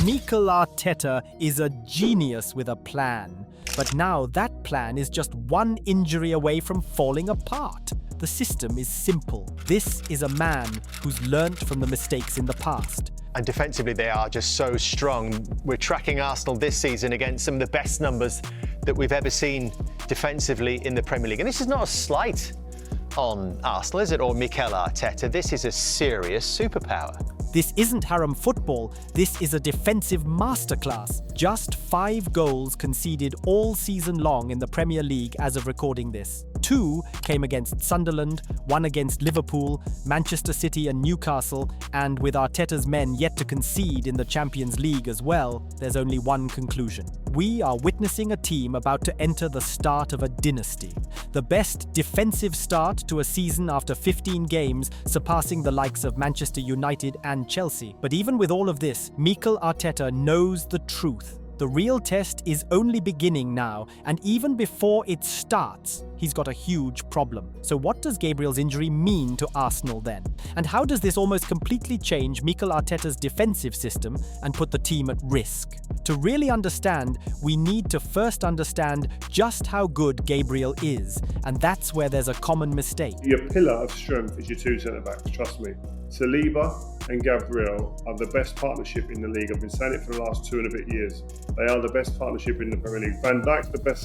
Mikel Arteta is a genius with a plan. But now that plan is just one injury away from falling apart. The system is simple. This is a man who's learnt from the mistakes in the past. And defensively, they are just so strong. We're tracking Arsenal this season against some of the best numbers that we've ever seen defensively in the Premier League. And this is not a slight on Arsenal, is it, or Mikel Arteta? This is a serious superpower. This isn't harem football, this is a defensive masterclass. Just 5 goals conceded all season long in the Premier League as of recording this. 2 came against Sunderland, 1 against Liverpool, Manchester City and Newcastle, and with Arteta's men yet to concede in the Champions League as well, there's only one conclusion. We are witnessing a team about to enter the start of a dynasty. The best defensive start to a season after 15 games, surpassing the likes of Manchester United and Chelsea. But even with all of this, Mikel Arteta knows the truth. The real test is only beginning now, and even before it starts, he's got a huge problem. So what does Gabriel's injury mean to Arsenal then? And how does this almost completely change Mikel Arteta's defensive system and put the team at risk? To really understand, we need to first understand just how good Gabriel is, and that's where there's a common mistake. Your pillar of strength is your 2 centre-backs, trust me. Saliba and Gabriel are the best partnership in the league. I've been saying it for the last 2 and a bit years. They are the best partnership in the Premier League. Van Dijk's the best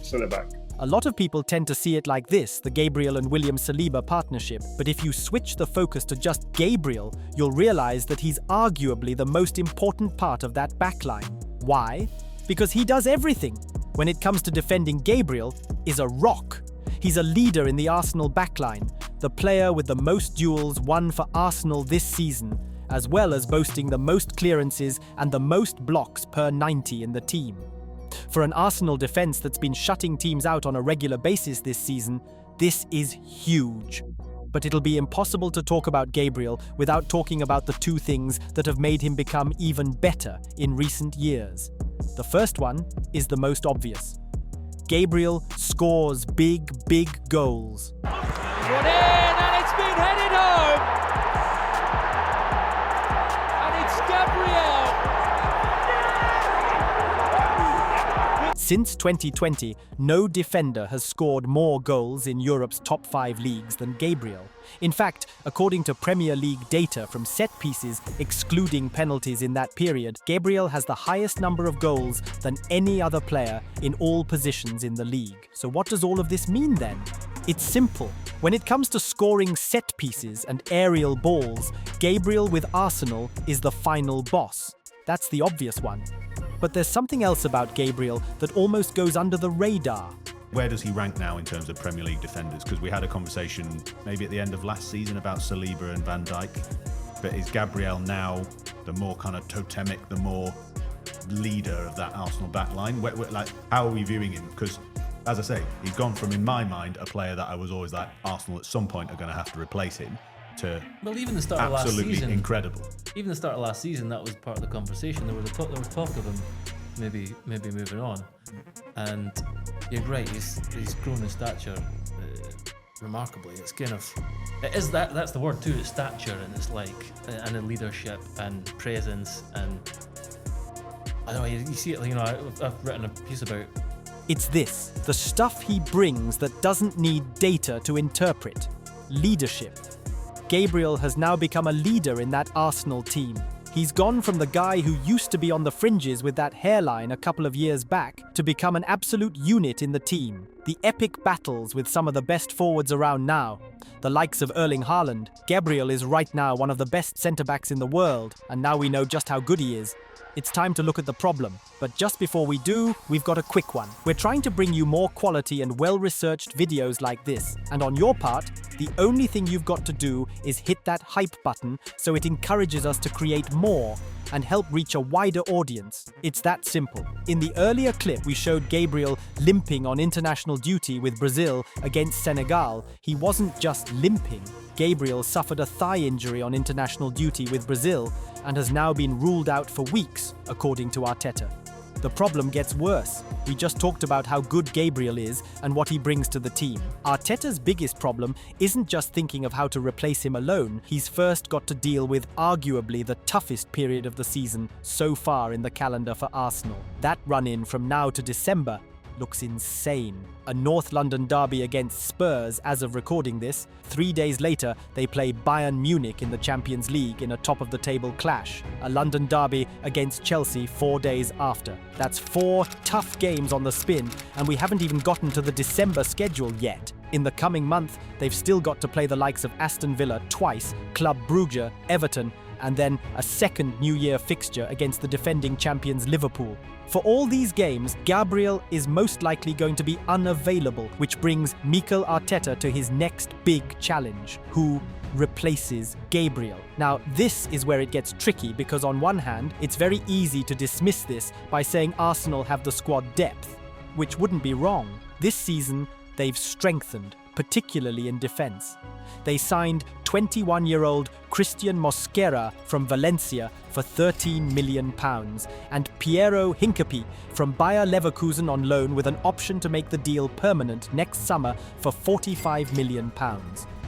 centre-back. A lot of people tend to see it like this, the Gabriel and William Saliba partnership. But if you switch the focus to just Gabriel, you'll realize that he's arguably the most important part of that backline. Why? Because he does everything. When it comes to defending, Gabriel is a rock. He's a leader in the Arsenal backline, the player with the most duels won for Arsenal this season, as well as boasting the most clearances and the most blocks per 90 in the team. For an Arsenal defence that's been shutting teams out on a regular basis this season, this is huge. But it'll be impossible to talk about Gabriel without talking about the 2 things that have made him become even better in recent years. The first one is the most obvious. Gabriel scores big goals. One in, and it's been headed home! And it's Gabriel! Since 2020, no defender has scored more goals in Europe's top 5 leagues than Gabriel. In fact, according to Premier League data from set pieces, excluding penalties in that period, Gabriel has the highest number of goals than any other player in all positions in the league. So what does all of this mean then? It's simple. When it comes to scoring set pieces and aerial balls, Gabriel with Arsenal is the final boss. That's the obvious one. But there's something else about Gabriel that almost goes under the radar. Where does he rank now in terms of Premier League defenders? Because we had a conversation maybe at the end of last season about Saliba and Van Dijk. But is Gabriel now the more kind of totemic, the more leader of that Arsenal backline? Like, how are we viewing him? Because, as I say, he's gone from, in my mind, a player that I was always like, Arsenal at some point are going to have to replace him, to even the start of last absolutely season, incredible. Even the start of last season, that was part of the conversation. There was talk of him maybe moving on, and you're right. He's grown in stature remarkably. It's kind of that's the word too. It's stature, and it's like and in leadership and presence, and I don't know. You see it. You know, I've written a piece about. It's this, the stuff he brings that doesn't need data to interpret. Leadership. Gabriel has now become a leader in that Arsenal team. He's gone from the guy who used to be on the fringes with that hairline a couple of years back to become an absolute unit in the team. The epic battles with some of the best forwards around now, the likes of Erling Haaland. Gabriel is right now one of the best centre-backs in the world, and now we know just how good he is. It's time to look at the problem. But just before we do, we've got a quick one. We're trying to bring you more quality and well-researched videos like this. And on your part, the only thing you've got to do is hit that hype button so it encourages us to create more and help reach a wider audience. It's that simple. In the earlier clip, we showed Gabriel limping on international duty with Brazil against Senegal. He wasn't just limping. Gabriel suffered a thigh injury on international duty with Brazil and has now been ruled out for weeks, according to Arteta. the problem gets worse. We just talked about how good Gabriel is and what he brings to the team. Arteta's biggest problem isn't just thinking of how to replace him alone. He's first got to deal with arguably the toughest period of the season so far in the calendar for Arsenal. That run-in from now to December looks insane. A North London derby against Spurs as of recording this. 3 days later, they play Bayern Munich in the Champions League in a top-of-the-table clash. A London derby against Chelsea 4 days after. That's 4 tough games on the spin, and we haven't even gotten to the December schedule yet. In the coming month, they've still got to play the likes of Aston Villa twice, Club Brugge, Everton, and then a second New Year fixture against the defending champions Liverpool. For all these games, Gabriel is most likely going to be unavailable, which brings Mikel Arteta to his next big challenge. Who replaces Gabriel? Now, this is where it gets tricky because on one hand, it's very easy to dismiss this by saying Arsenal have the squad depth, which wouldn't be wrong. This season, they've strengthened, particularly in defence. They signed 21-year-old Christian Mosquera from Valencia for £13 million and Piero Hincapié from Bayer Leverkusen on loan with an option to make the deal permanent next summer for £45 million.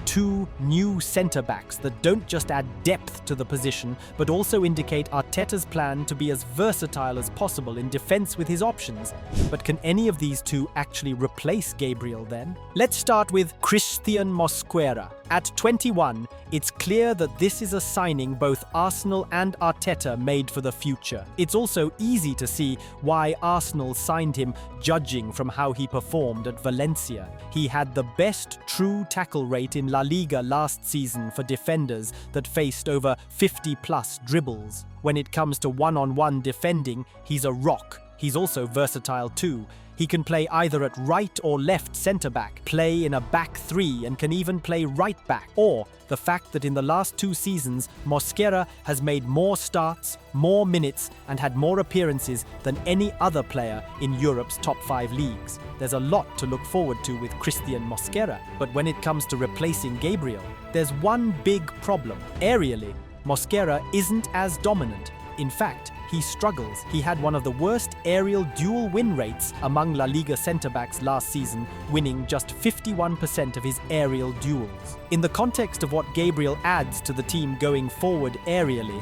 2 new centre-backs that don't just add depth to the position, but also indicate Arteta's plan to be as versatile as possible in defence with his options. But can any of these 2 actually replace Gabriel then? Let's start with Christian Mosquera. At 21, it's clear that this is a signing both Arsenal and Arteta made for the future. It's also easy to see why Arsenal signed him, judging from how he performed at Valencia. He had the best true tackle rate in La Liga last season for defenders that faced over 50-plus dribbles. When it comes to one-on-one defending, he's a rock. He's also versatile too. He can play either at right or left centre-back, play in a back 3 and can even play right-back. Or the fact that in the last 2 seasons, Mosquera has made more starts, more minutes and had more appearances than any other player in Europe's top 5 leagues. There's a lot to look forward to with Christian Mosquera, but when it comes to replacing Gabriel, there's one big problem. Aerially, Mosquera isn't as dominant. In fact, he struggles. He had one of the worst aerial duel win rates among La Liga centre-backs last season, winning just 51% of his aerial duels. In the context of what Gabriel adds to the team going forward aerially,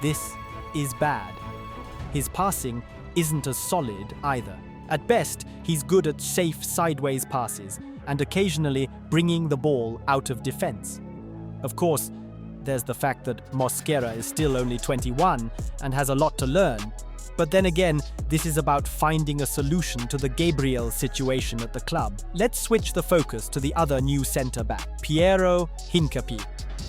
this is bad. His passing isn't as solid either. At best, he's good at safe sideways passes and occasionally bringing the ball out of defence. Of course, there's the fact that Mosquera is still only 21 and has a lot to learn. But then again, this is about finding a solution to the Gabriel situation at the club. Let's switch the focus to the other new centre-back, Piero Hincapié.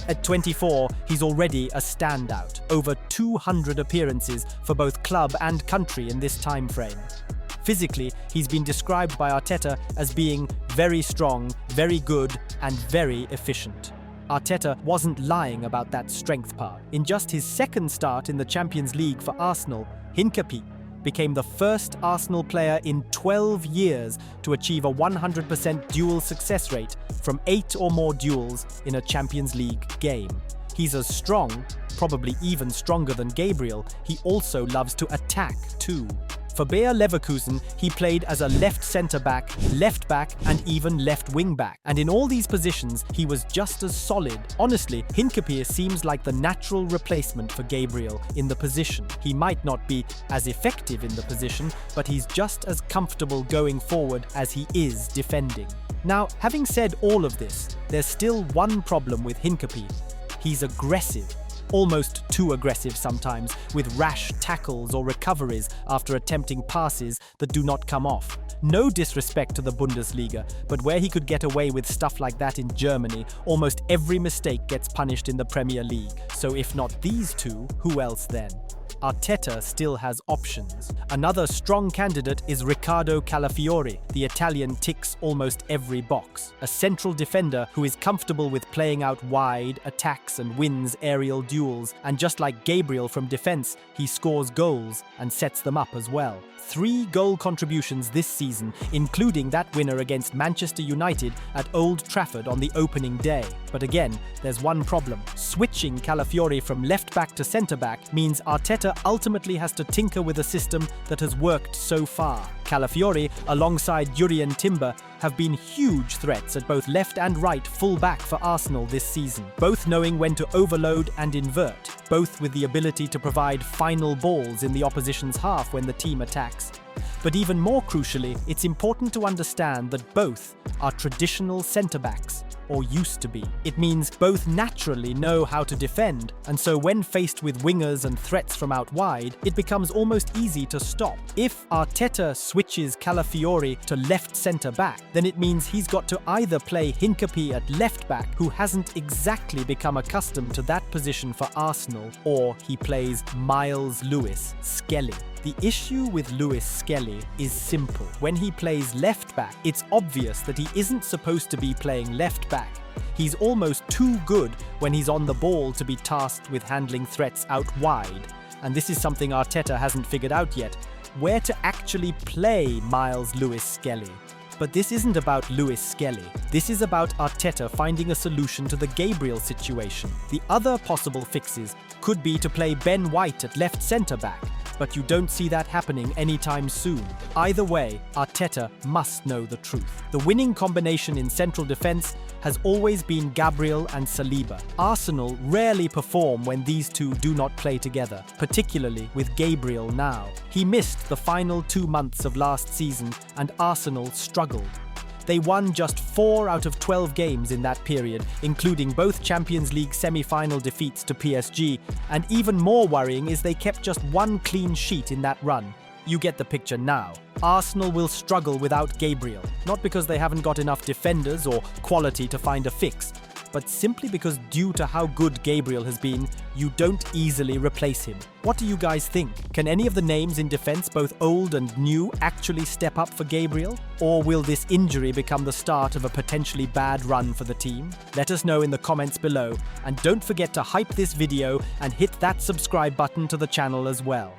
At 24, he's already a standout. Over 200 appearances for both club and country in this time frame. Physically, he's been described by Arteta as being very strong, very good, and very efficient. Arteta wasn't lying about that strength part. In just his second start in the Champions League for Arsenal, Hincapié became the first Arsenal player in 12 years to achieve a 100% duel success rate from 8 or more duels in a Champions League game. He's as strong, probably even stronger than Gabriel. He also loves to attack too. For Bayer Leverkusen, he played as a left centre-back, left-back and even left wing-back. And in all these positions, he was just as solid. Honestly, Hincapié seems like the natural replacement for Gabriel in the position. He might not be as effective in the position, but he's just as comfortable going forward as he is defending. Now, having said all of this, there's still one problem with Hincapié. He's aggressive. Almost too aggressive sometimes, with rash tackles or recoveries after attempting passes that do not come off. No disrespect to the Bundesliga, but where he could get away with stuff like that in Germany, almost every mistake gets punished in the Premier League. So if not these two, who else then? Arteta still has options. Another strong candidate is Riccardo Calafiori. The Italian ticks almost every box. A central defender who is comfortable with playing out wide, attacks and wins aerial duels. And just like Gabriel from defence, he scores goals and sets them up as well. 3 goal contributions this season, including that winner against Manchester United at Old Trafford on the opening day. But again, there's one problem. Switching Calafiori from left-back to centre-back means Arteta ultimately has to tinker with a system that has worked so far. Calafiori, alongside Jurrien Timber, have been huge threats at both left and right full-back for Arsenal this season, both knowing when to overload and invert, both with the ability to provide final balls in the opposition's half when the team attacks. But even more crucially, it's important to understand that both are traditional centre-backs, or used to be. It means both naturally know how to defend, and so when faced with wingers and threats from out wide, it becomes almost easy to stop. If Arteta switches Calafiori to left centre-back, then it means he's got to either play Hincapié at left-back, who hasn't exactly become accustomed to that position for Arsenal, or he plays Miles Lewis Skelly. The issue with Lewis Skelly is simple. When he plays left-back, it's obvious that he isn't supposed to be playing left-back. He's almost too good when he's on the ball to be tasked with handling threats out wide. And this is something Arteta hasn't figured out yet, where to actually play Miles Lewis Skelly. But this isn't about Lewis Skelly. This is about Arteta finding a solution to the Gabriel situation. The other possible fixes could be to play Ben White at left centre-back, but you don't see that happening anytime soon. Either way, Arteta must know the truth. The winning combination in central defence has always been Gabriel and Saliba. Arsenal rarely perform when these two do not play together, particularly with Gabriel now. He missed the final 2 months of last season and Arsenal struggled. They won just 4 out of 12 games in that period, including both Champions League semi-final defeats to PSG, and even more worrying is they kept just 1 clean sheet in that run. You get the picture now. Arsenal will struggle without Gabriel, not because they haven't got enough defenders or quality to find a fix, but simply because due to how good Gabriel has been, you don't easily replace him. What do you guys think? Can any of the names in defence, both old and new, actually step up for Gabriel? Or will this injury become the start of a potentially bad run for the team? Let us know in the comments below, and don't forget to hype this video and hit that subscribe button to the channel as well.